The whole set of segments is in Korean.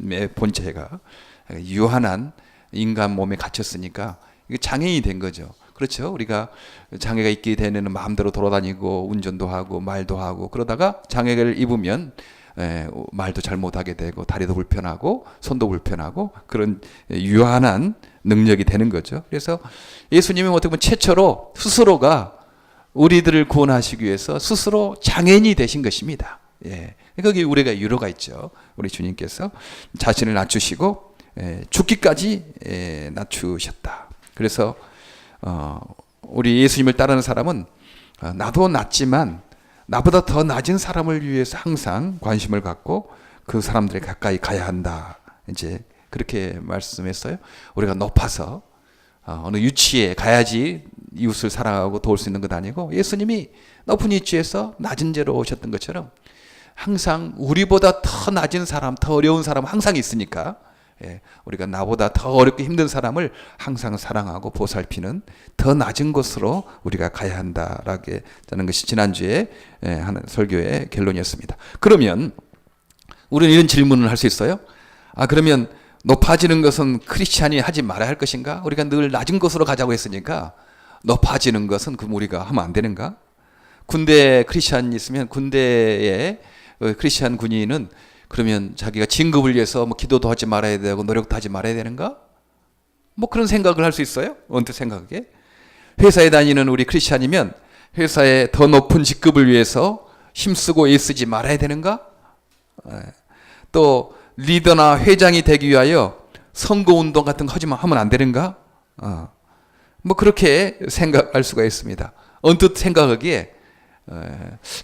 인간의 본체가 유한한 인간 몸에 갇혔으니까 이게 장애인이 된 거죠. 그렇죠. 우리가 장애가 있게 되는 마음대로 돌아다니고 운전도 하고 말도 하고 그러다가 장애를 입으면 말도 잘 못하게 되고 다리도 불편하고 손도 불편하고 그런 유한한 능력이 되는 거죠. 그래서 예수님은 어떻게 보면 최초로 스스로가 우리들을 구원하시기 위해서 스스로 장애인이 되신 것입니다. 예. 거기 우리가 유로가 있죠. 우리 주님께서 자신을 낮추시고 죽기까지 낮추셨다. 그래서 우리 예수님을 따르는 사람은 나도 낮지만 나보다 더 낮은 사람을 위해서 항상 관심을 갖고 그 사람들에 가까이 가야 한다. 이제 그렇게 말씀했어요. 우리가 높아서 어느 위치에 가야지 이웃을 사랑하고 도울 수 있는 것 아니고 예수님이 높은 위치에서 낮은 데로 오셨던 것처럼 항상 우리보다 더 낮은 사람, 더 어려운 사람 항상 있으니까 우리가 나보다 더 어렵고 힘든 사람을 항상 사랑하고 보살피는 더 낮은 곳으로 우리가 가야 한다라는 것이 지난주에 하는 설교의 결론이었습니다. 그러면 우리는 이런 질문을 할 수 있어요. 그러면 높아지는 것은 크리스찬이 하지 말아야 할 것인가? 우리가 늘 낮은 곳으로 가자고 했으니까 높아지는 것은 그럼 우리가 하면 안 되는가? 군대 크리스찬이 있으면 군대에 크리스찬 군인은 그러면 자기가 진급을 위해서 뭐 기도도 하지 말아야 되고 노력도 하지 말아야 되는가? 뭐 그런 생각을 할 수 있어요? 언뜻 생각에. 회사에 다니는 우리 크리스찬이면 회사의 더 높은 직급을 위해서 힘쓰고 애쓰지 말아야 되는가? 또 리더나 회장이 되기 위하여 선거운동 같은 거 하면 안 되는가? 뭐 그렇게 생각할 수가 있습니다. 언뜻 생각하기에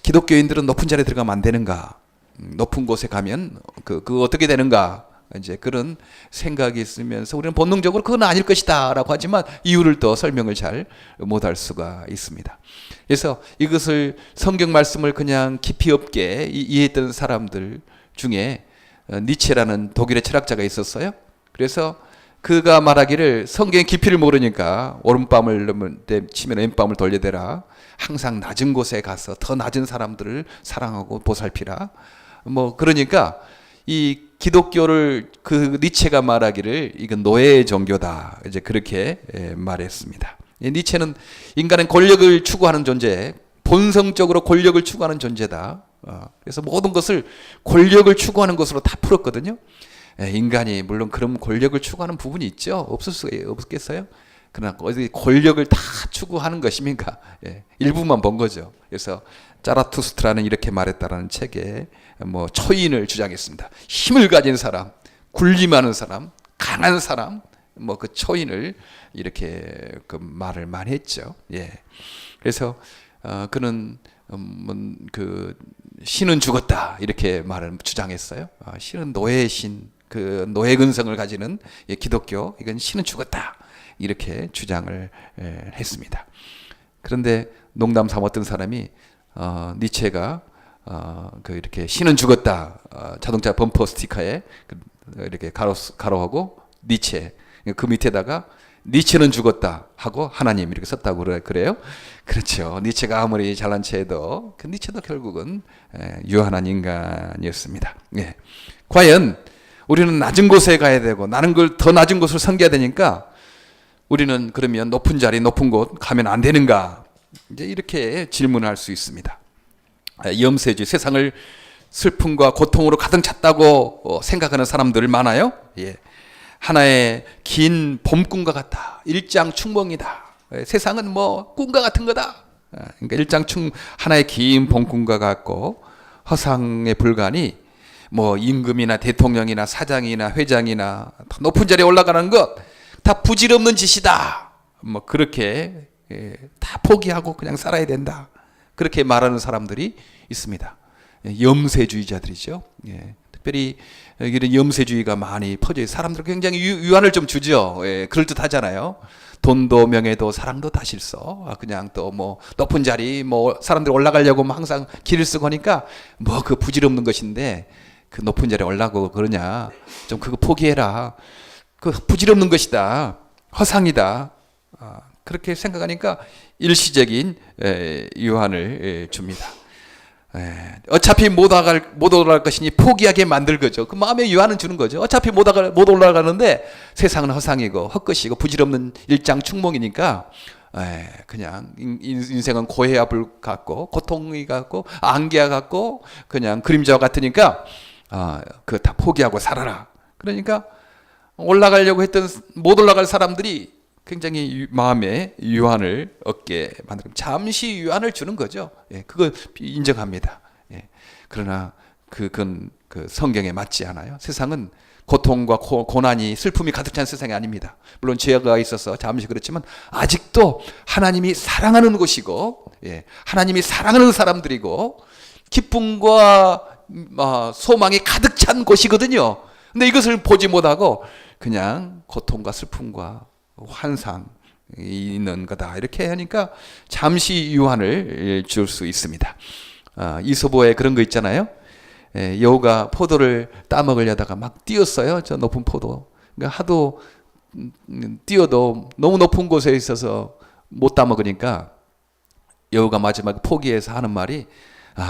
기독교인들은 높은 자리에 들어가면 안 되는가? 높은 곳에 가면 그 어떻게 되는가? 이제 그런 생각이 있으면서 우리는 본능적으로 그건 아닐 것이다 라고 하지만 이유를 또 설명을 잘 못할 수가 있습니다. 그래서 이것을 성경 말씀을 그냥 깊이 없게 이해했던 사람들 중에 니체라는 독일의 철학자가 있었어요. 그래서 그가 말하기를 성경의 깊이를 모르니까 오른밤을 치면 왼밤을 돌려대라. 항상 낮은 곳에 가서 더 낮은 사람들을 사랑하고 보살피라. 뭐 그러니까 이 기독교를 그 니체가 말하기를 이건 노예의 종교다. 이제 그렇게 말했습니다. 니체는 인간은 권력을 추구하는 존재, 본성적으로 권력을 추구하는 존재다. 그래서 모든 것을 권력을 추구하는 것으로 다 풀었거든요. 인간이 물론 그런 권력을 추구하는 부분이 있죠. 없을 수 없겠어요? 그러나 어디 권력을 다 추구하는 것입니까? 일부만 본 거죠. 그래서 자라투스트라는 이렇게 말했다라는 책에 뭐 초인을 주장했습니다. 힘을 가진 사람, 군림하는 사람, 강한 사람, 뭐 그 초인을 이렇게 그 말을 많이 했죠. 그래서 그는 그 신은 죽었다 이렇게 말을 주장했어요. 신은 노예의 신, 그 노예 근성을 가지는 기독교, 이건 신은 죽었다 이렇게 주장을 했습니다. 그런데 농담 삼았던 사람이 니체가 그 이렇게 신은 죽었다 자동차 범퍼 스티커에 이렇게 가로하고 니체 그 밑에다가 니체는 죽었다 하고 하나님 이렇게 썼다고 그래요. 그렇죠. 니체가 아무리 잘난 체해도 그 니체도 결국은 유한한 인간이었습니다. 과연 우리는 낮은 곳에 가야 되고 나는 걸 더 낮은 곳을 섬겨야 되니까 우리는 그러면 높은 자리 높은 곳 가면 안 되는가? 이제 이렇게 질문할 수 있습니다. 염세주의, 세상을 슬픔과 고통으로 가득 찼다고 생각하는 사람들 많아요. 하나의 긴 봄꿈과 같다. 일장춘몽이다. 세상은 뭐 꿈과 같은 거다. 그러니까 하나의 긴 봄꿈과 같고 허상의 불가니 뭐 임금이나 대통령이나 사장이나 회장이나 높은 자리에 올라가는 것 다 부질없는 짓이다. 뭐 그렇게 다 포기하고 그냥 살아야 된다. 그렇게 말하는 사람들이 있습니다. 염세주의자들이죠. 특별히 이런 염세주의가 많이 퍼져 사람들 굉장히 유한을 좀 주죠. 그럴듯하잖아요. 돈도 명예도 사랑도 다 실서. 그냥 또 뭐 높은 자리 뭐 사람들 올라가려고 항상 길을 쓰고 하니까 뭐 그 부질없는 것인데 그 높은 자리에 올라가고 그러냐. 좀 그거 포기해라. 그 부질없는 것이다. 허상이다. 그렇게 생각하니까 일시적인 유한을 줍니다. 어차피 못 올라갈 것이니 포기하게 만들 거죠. 그 마음의 유한은 주는 거죠. 어차피 못 올라가는데 세상은 허상이고 헛것이고 부질없는 일장충몽이니까 그냥 인생은 고해와 불 같고 고통이 같고 안개와 같고 그냥 그림자와 같으니까 그 다 포기하고 살아라. 그러니까 올라가려고 했던 못 올라갈 사람들이 굉장히 마음의 유한을 얻게 만들고 잠시 유한을 주는 거죠. 그거 인정합니다. 그러나 그건 그 성경에 맞지 않아요. 세상은 고통과 고난이 슬픔이 가득 찬 세상이 아닙니다. 물론 죄가 있어서 잠시 그렇지만 아직도 하나님이 사랑하는 곳이고 하나님이 사랑하는 사람들이고 기쁨과 소망이 가득 찬 곳이거든요. 근데 이것을 보지 못하고 그냥 고통과 슬픔과 환상이 있는 거다 이렇게 하니까 잠시 유한을 줄 수 있습니다. 이소보에 그런 거 있잖아요. 여우가 포도를 따먹으려다가 막 뛰었어요. 저 높은 포도. 그러니까 하도 뛰어도 너무 높은 곳에 있어서 못 따먹으니까 여우가 마지막 포기해서 하는 말이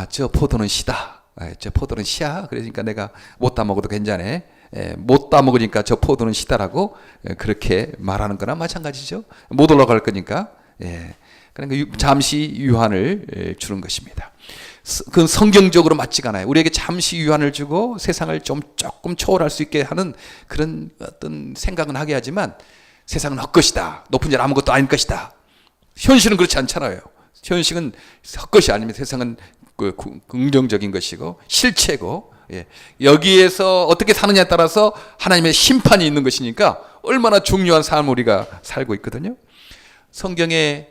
저 포도는 시다. 저 포도는 시야. 그러니까 내가 못 따먹어도 괜찮아. 못 따먹으니까 저 포도는 시다라고 그렇게 말하는 거나 마찬가지죠. 못 올라갈 거니까. 그러니까 잠시 유한을 주는 것입니다. 그건 성경적으로 맞지가 않아요. 우리에게 잠시 유한을 주고 세상을 조금 초월할 수 있게 하는 그런 어떤 생각은 하게 하지만 세상은 헛것이다. 높은 자는 아무것도 아닐 것이다. 현실은 그렇지 않잖아요. 현실은 헛것이 아니면 세상은 긍정적인 것이고 실체고 여기에서 어떻게 사느냐에 따라서 하나님의 심판이 있는 것이니까 얼마나 중요한 삶을 우리가 살고 있거든요. 성경의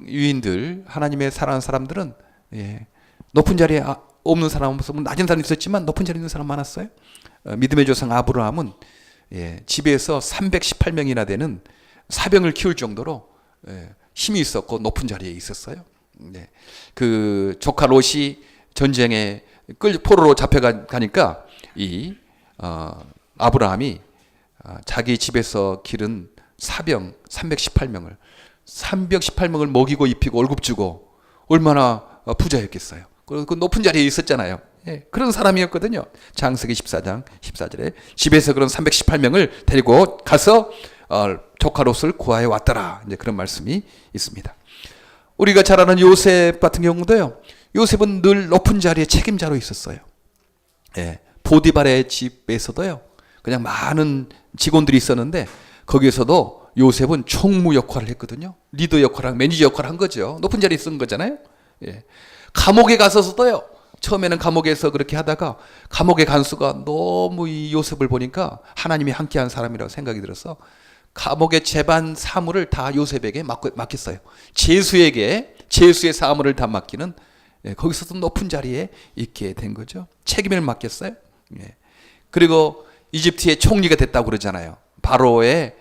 유인들 하나님의 사랑하는 사람들은 높은 자리에 없는 사람 없으면 낮은 사람이 있었지만 높은 자리에 있는 사람 많았어요. 믿음의 조상 아브라함은 집에서 318명이나 되는 사병을 키울 정도로 힘이 있었고 높은 자리에 있었어요. 그 조카 롯이 전쟁에 포로로 잡혀가니까 이 아브라함이 자기 집에서 기른 사병 318명을 먹이고 입히고 월급 주고 얼마나 부자였겠어요. 그 높은 자리에 있었잖아요. 그런 사람이었거든요. 창세기 14장 14절에 집에서 그런 318명을 데리고 가서 조카 롯을 구하여 왔더라. 이제 그런 말씀이 있습니다. 우리가 잘 아는 요셉 같은 경우도요. 요셉은 늘 높은 자리에 책임자로 있었어요. 보디발의 집에서도요. 그냥 많은 직원들이 있었는데 거기에서도 요셉은 총무 역할을 했거든요. 리더 역할을, 매니저 역할을 한 거죠. 높은 자리에 쓴 거잖아요. 감옥에 가서도요. 처음에는 감옥에서 그렇게 하다가 감옥의 간수가 너무 이 요셉을 보니까 하나님이 함께한 사람이라고 생각이 들어서 감옥의 재반 사무를 다 요셉에게 맡겼어요. 제수의 사무를 다 맡기는 거기서도 높은 자리에 있게 된 거죠. 책임을 맡겼어요. 그리고 이집트의 총리가 됐다고 그러잖아요. 바로의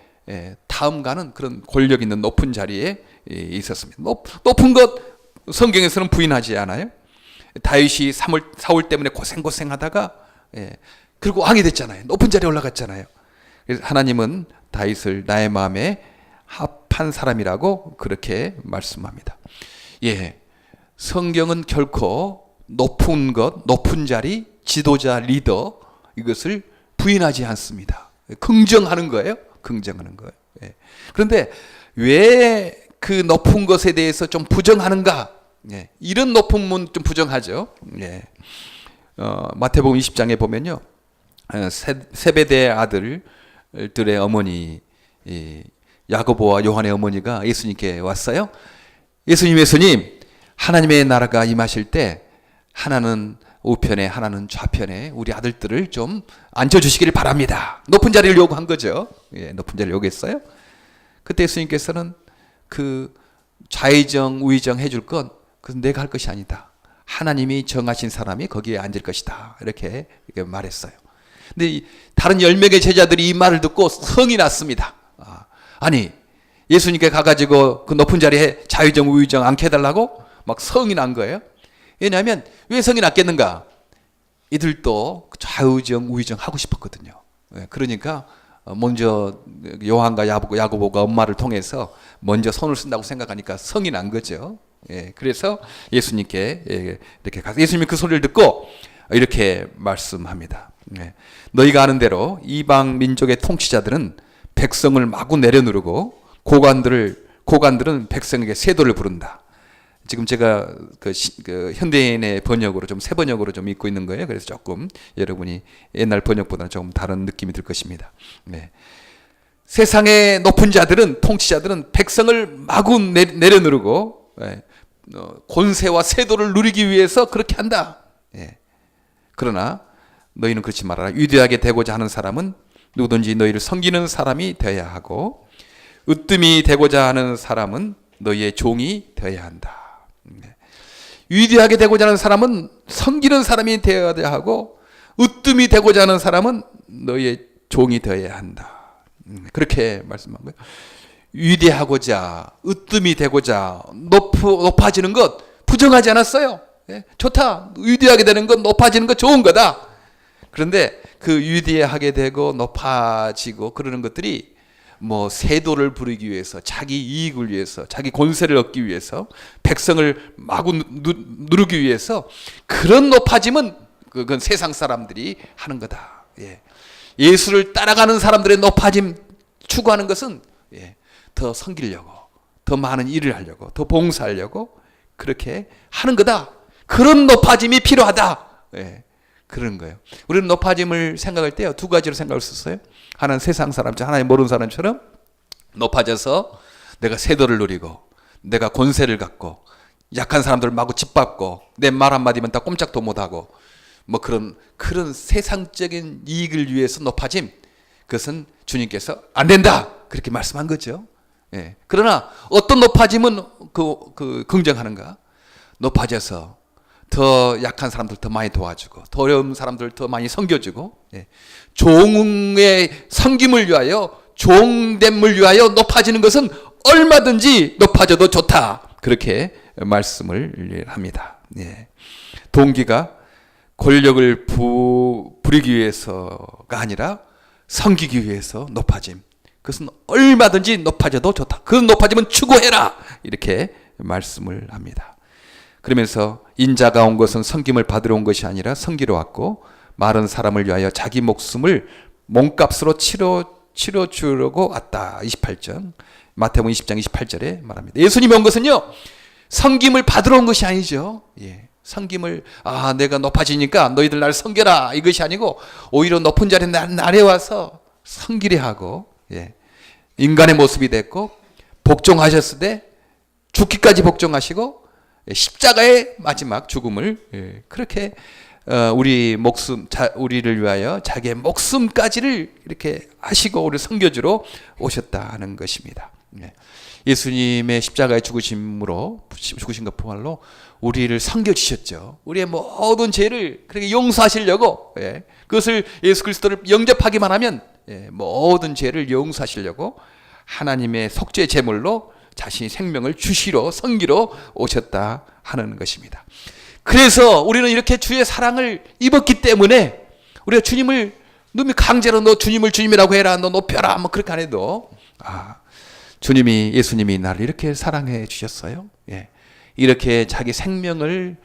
다음 가는 그런 권력 있는 높은 자리에 있었습니다. 높은 것 성경에서는 부인하지 않아요. 다윗이 사울 때문에 고생하다가 그리고 왕이 됐잖아요. 높은 자리에 올라갔잖아요. 그래서 하나님은 다윗을 나의 마음에 합한 사람이라고 그렇게 말씀합니다. 성경은 결코 높은 것, 높은 자리, 지도자, 리더 이것을 부인하지 않습니다. 긍정하는 거예요. 긍정하는 거예요. 그런데 왜 그 높은 것에 대해서 좀 부정하는가? 이런 높음은 좀 부정하죠. 마태복음 20장에 보면요. 세베대의 아들들의 어머니 야고보와 요한의 어머니가 예수님께 왔어요. 예수님 하나님의 나라가 임하실 때 하나는 우편에 하나는 좌편에 우리 아들들을 좀 앉혀주시기를 바랍니다. 높은 자리를 요구한 거죠. 높은 자리를 요구했어요. 그때 예수님께서는 그 좌의정 우의정 해줄 건 그건 내가 할 것이 아니다. 하나님이 정하신 사람이 거기에 앉을 것이다. 이렇게 말했어요. 근데 다른 10명의 제자들이 이 말을 듣고 성이 났습니다. 아니 예수님께 가가지고 그 높은 자리에 좌의정 우의정 앉게 해달라고 막 성이 난 거예요. 왜냐하면 왜 성이 났겠는가? 이들도 좌의정 우의정 하고 싶었거든요. 그러니까 먼저 요한과 야고보가 엄마를 통해서 먼저 손을 쓴다고 생각하니까 성이 난 거죠. 예, 그래서 예수님께 이렇게 가서 예수님이 그 소리를 듣고 이렇게 말씀합니다. 예, 너희가 아는 대로 이방 민족의 통치자들은 백성을 마구 내려누르고 고관들은 백성에게 세도를 부른다. 지금 제가 그 현대인의 번역으로 좀 새 번역으로 좀 읽고 있는 거예요. 그래서 조금 여러분이 옛날 번역보다는 조금 다른 느낌이 들 것입니다. 네. 세상의 높은 자들은 통치자들은 백성을 마구 내려누르고 권세와 세도를 누리기 위해서 그렇게 한다. 예. 그러나 너희는 그렇지 말아라. 위대하게 되고자 하는 사람은 누구든지 너희를 섬기는 사람이 되어야 하고 으뜸이 되고자 하는 사람은 너희의 종이 되어야 한다. 위대하게 되고자 하는 사람은 섬기는 사람이 되어야 하고 으뜸이 되고자 하는 사람은 너희의 종이 되어야 한다. 그렇게 말씀한 거예요. 위대하고자 으뜸이 되고자 높아지는 것 부정하지 않았어요. 좋다. 위대하게 되는 것, 높아지는 것 좋은 거다. 그런데 그 위대하게 되고 높아지고 그러는 것들이 뭐 세도를 부리기 위해서, 자기 이익을 위해서, 자기 권세를 얻기 위해서, 백성을 마구 누르기 위해서 그런 높아짐은 그건 세상 사람들이 하는 거다. 예. 예수를 따라가는 사람들의 높아짐 추구하는 것은 더 섬기려고, 더 많은 일을 하려고, 더 봉사하려고 그렇게 하는 거다. 그런 높아짐이 필요하다. 예. 그런 거예요. 우리는 높아짐을 생각할 때요, 두 가지로 생각할 수 있어요. 하나는 세상 사람처럼, 하나님 모르는 사람처럼 높아져서 내가 세도를 누리고 내가 권세를 갖고 약한 사람들을 마구 짓밟고 내 말 한마디면 다 꼼짝도 못하고 뭐 그런 세상적인 이익을 위해서 높아짐, 그것은 주님께서 안 된다 그렇게 말씀한 거죠. 예. 그러나 어떤 높아짐은 긍정하는가? 높아져서 더 약한 사람들 더 많이 도와주고 더 어려운 사람들 더 많이 섬겨주고 종의 섬김을 위하여 종됨을 위하여 높아지는 것은 얼마든지 높아져도 좋다. 그렇게 말씀을 합니다. 동기가 권력을 부리기 위해서가 아니라 섬기기 위해서 높아짐. 그것은 얼마든지 높아져도 좋다. 그 높아짐은 추구해라. 이렇게 말씀을 합니다. 그러면서 인자가 온 것은 섬김을 받으러 온 것이 아니라 섬기러 왔고 마른 사람을 위하여 자기 목숨을 몸값으로 치러 주려고 왔다. 28절. 마태복음 20장 28절에 말합니다. 예수님이 온 것은요, 섬김을 받으러 온 것이 아니죠. 섬김을 내가 높아지니까 너희들 날 섬겨라 이것이 아니고 오히려 높은 자리에 나에 와서 섬기려 하고 인간의 모습이 됐고 복종하셨을 때 죽기까지 복종하시고 십자가의 마지막 죽음을 그렇게 우리를 위하여 자기의 목숨까지를 이렇게 하시고 우리를 섬겨주러 오셨다는 것입니다. 예수님의 십자가의 죽으신 것 보말로 우리를 섬겨주셨죠. 우리의 모든 죄를 그렇게 용서하시려고, 그것을 예수 그리스도를 영접하기만 하면 모든 죄를 용서하시려고 하나님의 속죄 제물로 자신이 생명을 주시러 섬기러 오셨다 하는 것입니다. 그래서 우리는 이렇게 주의 사랑을 입었기 때문에 우리가 주님을 강제로 너 주님을 주님이라고 해라, 너 높여라, 뭐 그렇게 안 해도 예수님이 나를 이렇게 사랑해 주셨어요. 이렇게 자기 생명을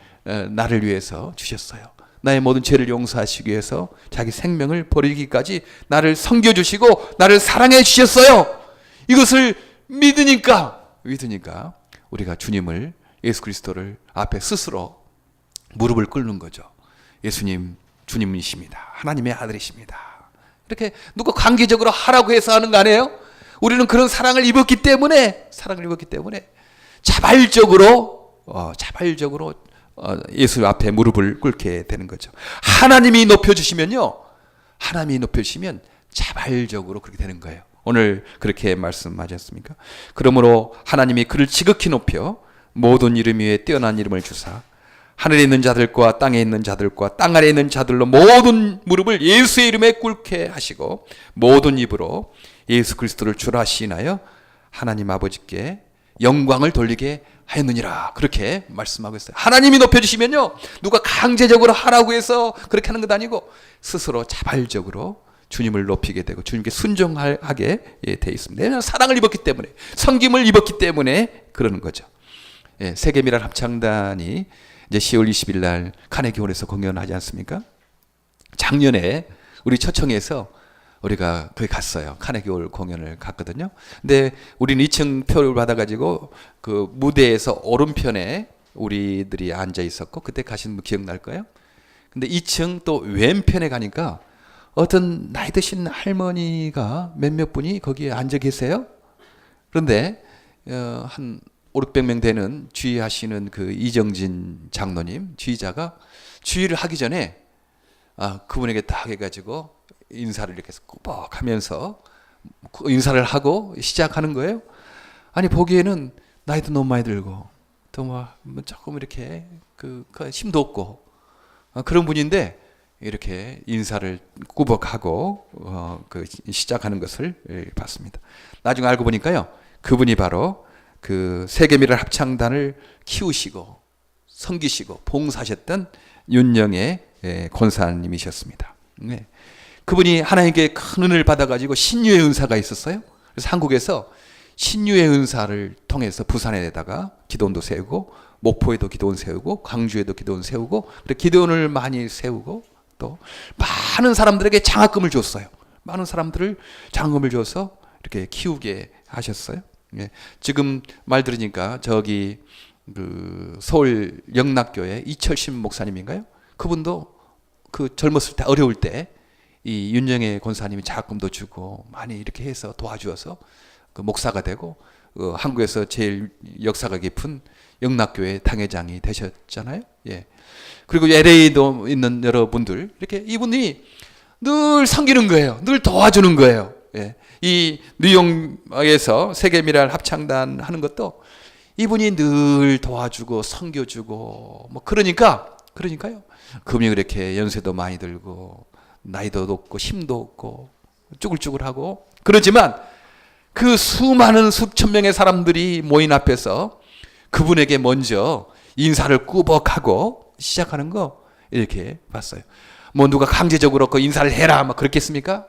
나를 위해서 주셨어요. 나의 모든 죄를 용서하시기 위해서 자기 생명을 버리기까지 나를 섬겨주시고 나를 사랑해 주셨어요. 이것을 믿으니까 우리가 주님을, 예수 그리스도를 앞에 스스로 무릎을 꿇는 거죠. 예수님 주님이십니다. 하나님의 아들이십니다. 이렇게 누가 관계적으로 하라고 해서 하는 거 아니에요? 우리는 그런 사랑을 입었기 때문에 자발적으로 예수 앞에 무릎을 꿇게 되는 거죠. 하나님이 높여주시면 자발적으로 그렇게 되는 거예요. 오늘 그렇게 말씀하셨습니까? 그러므로 하나님이 그를 지극히 높여 모든 이름 위에 뛰어난 이름을 주사 하늘에 있는 자들과 땅에 있는 자들과 땅 아래에 있는 자들로 모든 무릎을 예수의 이름에 꿇게 하시고 모든 입으로 예수 그리스도를 주라 시인하여 하나님 아버지께 영광을 돌리게 하였느니라. 그렇게 말씀하고 있어요. 하나님이 높여주시면요, 누가 강제적으로 하라고 해서 그렇게 하는 것 아니고 스스로 자발적으로 주님을 높이게 되고 주님께 순종하게 돼 있습니다. 사랑을 입었기 때문에, 섬김을 입었기 때문에 그러는 거죠. 예, 세계미랄 합창단이 이제 10월 20일 날 카네기홀에서 공연하지 않습니까? 작년에 우리 초청해서 우리가 거기 갔어요. 카네기홀 공연을 갔거든요. 근데 우리는 2층 표를 받아가지고 그 무대에서 오른편에 우리들이 앉아 있었고, 그때 가신 분 기억날 거예요. 근데 2층 또 왼편에 가니까 어떤 나이 드신 할머니가 몇몇 분이 거기에 앉아 계세요. 그런데 한 5, 600명 되는 주의하시는 그 이정진 장로님, 주의자가 주의를 하기 전에 그분에게 딱 해가지고 인사를 이렇게 꾸벅 하면서 인사를 하고 시작하는 거예요. 아니, 보기에는 나이도 너무 많이 들고 또 뭐 조금 이렇게 그 힘도 없고 그런 분인데 이렇게 인사를 꾸벅하고 시작하는 것을 봤습니다. 나중에 알고 보니까요, 그분이 바로 그 세계미랄 합창단을 키우시고 섬기시고 봉사하셨던 윤영애 권사님이셨습니다. 네. 그분이 하나님께 큰 은혜를 받아가지고 신유의 은사가 있었어요. 그래서 한국에서 신유의 은사를 통해서 부산에다가 기도원도 세우고, 목포에도 기도원 세우고, 광주에도 기도원 세우고, 그렇게 기도원을 많이 세우고, 또 많은 사람들에게 장학금을 줬어요. 많은 사람들을 장학금을 줘서 이렇게 키우게 하셨어요. 예. 지금 말 들으니까 저기 그 서울 영락교회 이철심 목사님인가요? 그분도 그 젊었을 때, 어려울 때 이 윤영애 권사님이 장학금도 주고 많이 이렇게 해서 도와주어서 그 목사가 되고 한국에서 제일 역사가 깊은 영락교회 당회장이 되셨잖아요. 예. 그리고 LA도 있는 여러분들, 이렇게 이분이 늘 섬기는 거예요. 늘 도와주는 거예요. 예. 이 뉴욕에서 세계미랄 합창단 하는 것도 이분이 늘 도와주고 섬겨주고 뭐 그러니까요. 그분이 그렇게 연세도 많이 들고 나이도 높고 힘도 없고 쭈글쭈글하고 그러지만 그 수많은 수천 명의 사람들이 모인 앞에서 그분에게 먼저 인사를 꾸벅하고 시작하는 거 이렇게 봤어요. 뭐 누가 강제적으로 그 인사를 해라 막 그렇겠습니까?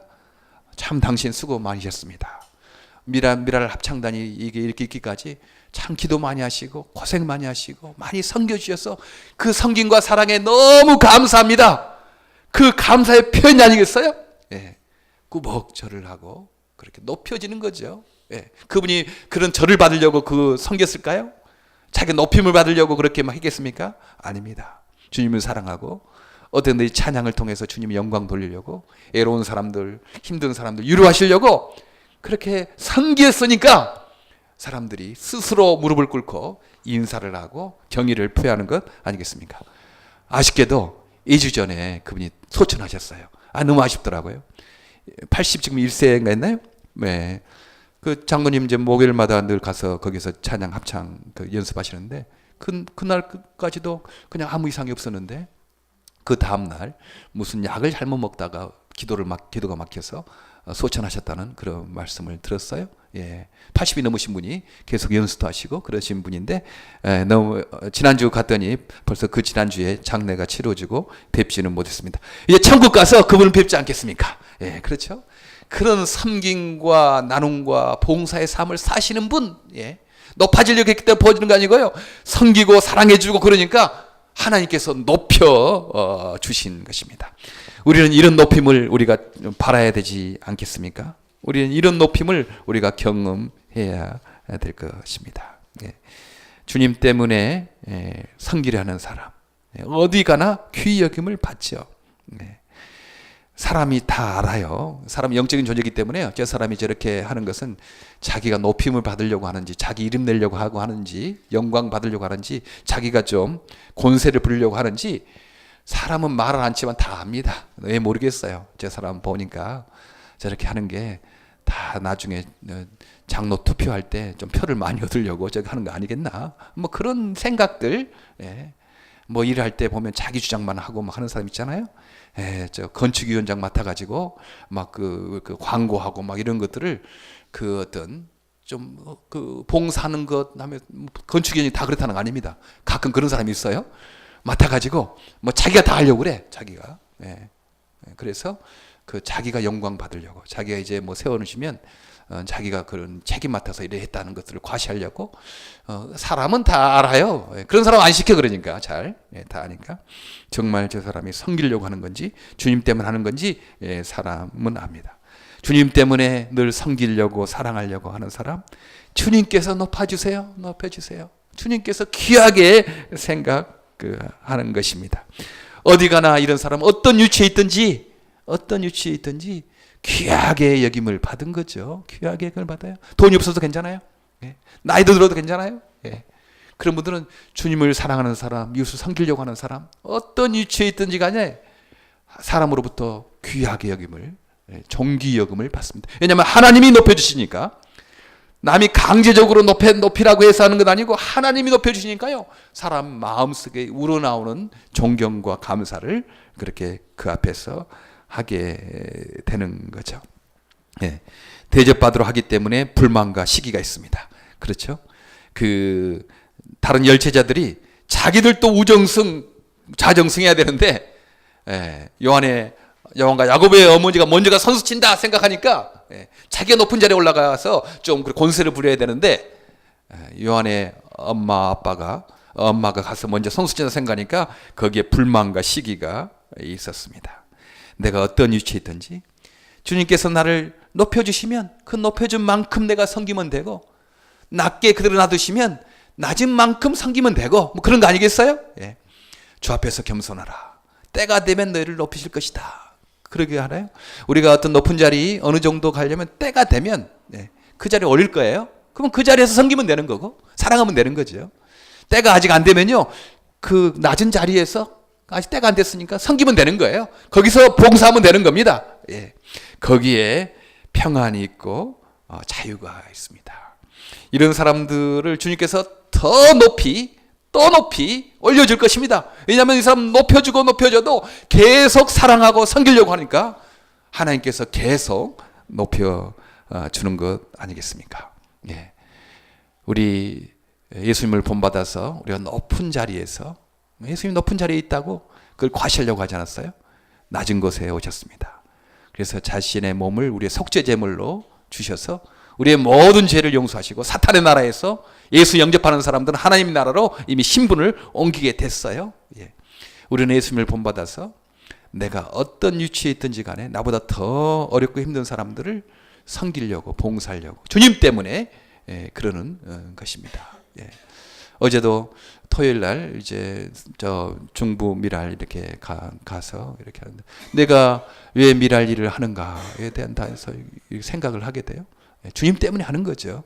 참 당신 수고 많으셨습니다. 미랄 합창단이 이게 이렇게 있기까지 참 기도 많이 하시고 고생 많이 하시고 많이 섬겨주셔서 그 섬김과 사랑에 너무 감사합니다. 그 감사의 표현이 아니겠어요? 예. 꾸벅 절을 하고 그렇게 높여지는 거죠. 예. 그분이 그런 절을 받으려고 섬겼을까요? 자기 높임을 받으려고 그렇게 막 했겠습니까? 아닙니다. 주님을 사랑하고 어떤 이 찬양을 통해서 주님의 영광 돌리려고, 애로운 사람들, 힘든 사람들 위로하시려고 그렇게 섬겼으니까 사람들이 스스로 무릎을 꿇고 인사를 하고 경의를 표하는 것 아니겠습니까? 아쉽게도 2주 전에 그분이 소천하셨어요. 너무 아쉽더라고요. 80 지금 1세인가 했나요? 네. 그 장로님 이제 목요일마다 늘 가서 거기서 찬양 합창 연습하시는데 그날까지도 그냥 아무 이상이 없었는데 그 다음날 무슨 약을 잘못 먹다가 기도가 막혀서 소천하셨다는 그런 말씀을 들었어요. 예. 80이 넘으신 분이 계속 연수도 하시고 그러신 분인데, 너무 지난주 갔더니 벌써 그 지난주에 장례가 치러지고 뵙지는 못했습니다. 이제 천국 가서 그분을 뵙지 않겠습니까? 예, 그렇죠. 그런 섬김과 나눔과 봉사의 삶을 사시는 분, 예. 높아지려고 했기 때문에 보여주는 거 아니고요. 섬기고 사랑해주고 그러니까 하나님께서 높여 주신 것입니다. 우리는 이런 높임을 우리가 바라야 되지 않겠습니까? 우리는 이런 높임을 우리가 경험해야 될 것입니다. 예. 주님 때문에 섬기려 하는 사람, 어디 가나 귀히 여김을 받죠. 예. 사람이 다 알아요. 사람이 영적인 존재이기 때문에 저 사람이 저렇게 하는 것은 자기가 높임을 받으려고 하는지, 자기 이름 내려고 하고 하는지, 영광 받으려고 하는지, 자기가 좀 권세를 부리려고 하는지 사람은 말은 않지만 다 압니다. 왜 모르겠어요. 저 사람 보니까 저렇게 하는 게 다 나중에 장로 투표할 때 좀 표를 많이 얻으려고 저렇게 하는 거 아니겠나? 뭐 그런 생각들, 예. 뭐 일할 때 보면 자기 주장만 하고 막 하는 사람 있잖아요. 예, 저 건축위원장 맡아가지고 막 그 광고하고 막 이런 것들을 그 어떤 좀 그 봉사하는 것 하면 건축위원이 다 그렇다는 거 아닙니다. 가끔 그런 사람이 있어요. 맡아가지고 뭐 자기가 다 하려고 그래. 자기가. 예. 그래서 그 자기가 영광 받으려고, 자기가 이제 뭐 세워놓으시면 자기가 그런 책임 맡아서 이래 했다는 것들을 과시하려고, 사람은 다 알아요. 그런 사람 안 시켜. 그러니까 다 아니까. 정말 저 사람이 섬기려고 하는 건지 주님 때문에 하는 건지 사람은 압니다. 주님 때문에 늘 섬기려고 사랑하려고 하는 사람, 주님께서 높여주세요. 주님께서 귀하게 생각하는 것입니다. 어디 가나 이런 사람 어떤 위치에 있든지 귀하게 여김을 받은 거죠. 귀하게 그걸 받아요. 돈이 없어도 괜찮아요. 나이도 들어도 괜찮아요. 그런 분들은 주님을 사랑하는 사람, 이웃을 섬기려고 하는 사람, 어떤 위치에 있든지 간에 사람으로부터 귀하게 여김을, 존귀 여김을 받습니다. 왜냐하면 하나님이 높여주시니까. 남이 강제적으로 높이라고 해서 하는 건 아니고 하나님이 높여주시니까요, 사람 마음속에 우러나오는 존경과 감사를 그렇게 그 앞에서 하게 되는 거죠. 대접받으러 하기 때문에 불만과 시기가 있습니다. 그렇죠? 그 다른 열체자들이 자기들도 자정승해야 되는데, 요한과 야고보의 어머니가 먼저가 선수 친다 생각하니까 자기가 높은 자리에 올라가서 좀 권세를 부려야 되는데, 요한의 엄마가 가서 먼저 선수 친다 생각하니까 거기에 불만과 시기가 있었습니다. 내가 어떤 위치에 있든지 주님께서 나를 높여주시면 그 높여준 만큼 내가 섬기면 되고, 낮게 그대로 놔두시면 낮은 만큼 섬기면 되고, 뭐 그런 거 아니겠어요? 주 앞에서 겸손하라. 때가 되면 너희를 높이실 것이다. 그러게 하나요? 우리가 어떤 높은 자리 어느 정도 가려면 때가 되면 그 자리에 올릴 거예요. 그러면 그 자리에서 섬기면 되는 거고 사랑하면 되는 거죠. 때가 아직 안 되면요, 그 낮은 자리에서 아직 때가 안 됐으니까 섬기면 되는 거예요. 거기서 봉사하면 되는 겁니다. 거기에 평안이 있고 자유가 있습니다. 이런 사람들을 주님께서 더 높이 또 높이 올려줄 것입니다. 왜냐하면 이 사람 높여줘도 계속 사랑하고 섬기려고 하니까 하나님께서 계속 높여주는 것 아니겠습니까? 우리 예수님을 본받아서 우리가 높은 자리에서, 예수님이 높은 자리에 있다고 그걸 과시하려고 하지 않았어요? 낮은 곳에 오셨습니다. 그래서 자신의 몸을 우리의 속죄제물로 주셔서 우리의 모든 죄를 용서하시고, 사탄의 나라에서 예수 영접하는 사람들은 하나님 나라로 이미 신분을 옮기게 됐어요. 우리는 예수님을 본받아서 내가 어떤 위치에 있든지 간에 나보다 더 어렵고 힘든 사람들을 섬기려고, 봉사하려고, 주님 때문에 그러는 것입니다. 어제도 토요일 날 이제 저 중부 미랄 이렇게 가서 이렇게 하는데, 내가 왜 미랄 일을 하는가에 대한 다해서 생각을 하게 돼요. 주님 때문에 하는 거죠.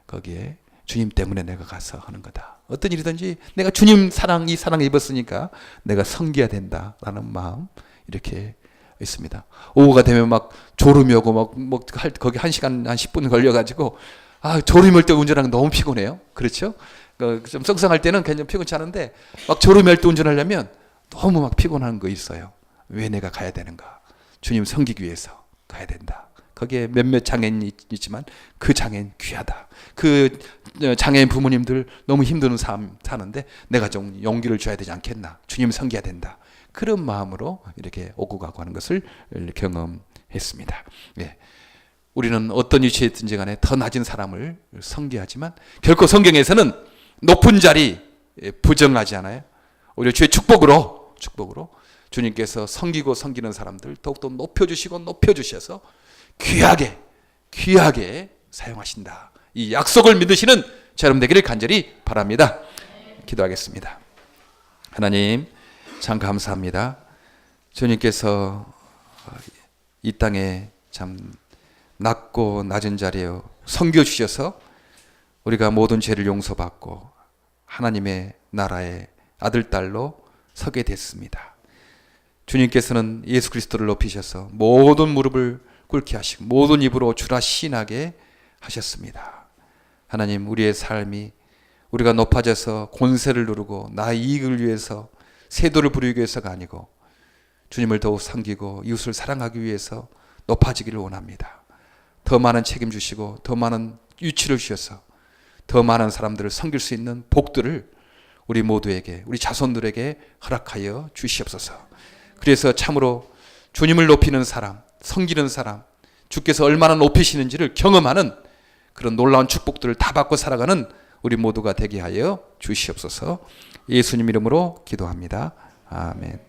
거기에 주님 때문에 내가 가서 하는 거다. 어떤 일이든지 내가 주님 이 사랑 입었으니까 내가 섬겨야 된다라는 마음, 이렇게 있습니다. 오후가 되면 막 졸음이 오고 거기 1시간 한 10분 걸려가지고, 졸음이 올 때 운전하는 거 너무 피곤해요. 그렇죠? 좀 썽썽할 때는 괜히 피곤치 않은데 막 졸음이 올 때 운전하려면 너무 막 피곤한 거 있어요. 왜 내가 가야 되는가? 주님 섬기기 위해서 가야 된다. 거기에 몇몇 장애인이 있지만 그 장애인 귀하다. 그 장애인 부모님들 너무 힘든 삶 사는데 내가 좀 용기를 줘야 되지 않겠나. 주님 섬겨야 된다. 그런 마음으로 이렇게 오고 가고 하는 것을 경험했습니다. 우리는 어떤 위치에 있든지 간에 더 낮은 사람을 섬겨하지만 결코 성경에서는 높은 자리 부정하지 않아요. 오히려 주의 축복으로 주님께서 섬기는 사람들 더욱더 높여주셔서 귀하게 사용하신다. 이 약속을 믿으시는 자 여러분 되기를 간절히 바랍니다. 기도하겠습니다. 하나님 참 감사합니다. 주님께서 이 땅에 참 낮고 낮은 자리에 섬겨주셔서 우리가 모든 죄를 용서받고 하나님의 나라의 아들, 딸로 서게 됐습니다. 주님께서는 예수 그리스도를 높이셔서 모든 무릎을 꿇게 하시고 모든 입으로 주라 시인하게 하셨습니다. 하나님, 우리의 삶이 우리가 높아져서 권세를 누르고 나의 이익을 위해서 세도를 부리기 위해서가 아니고 주님을 더욱 섬기고 이웃을 사랑하기 위해서 높아지기를 원합니다. 더 많은 책임 주시고 더 많은 위치를 주셔서 더 많은 사람들을 섬길 수 있는 복들을 우리 모두에게, 우리 자손들에게 허락하여 주시옵소서. 그래서 참으로 주님을 높이는 사람, 섬기는 사람, 주께서 얼마나 높이시는지를 경험하는 그런 놀라운 축복들을 다 받고 살아가는 우리 모두가 되게 하여 주시옵소서. 예수님 이름으로 기도합니다. 아멘.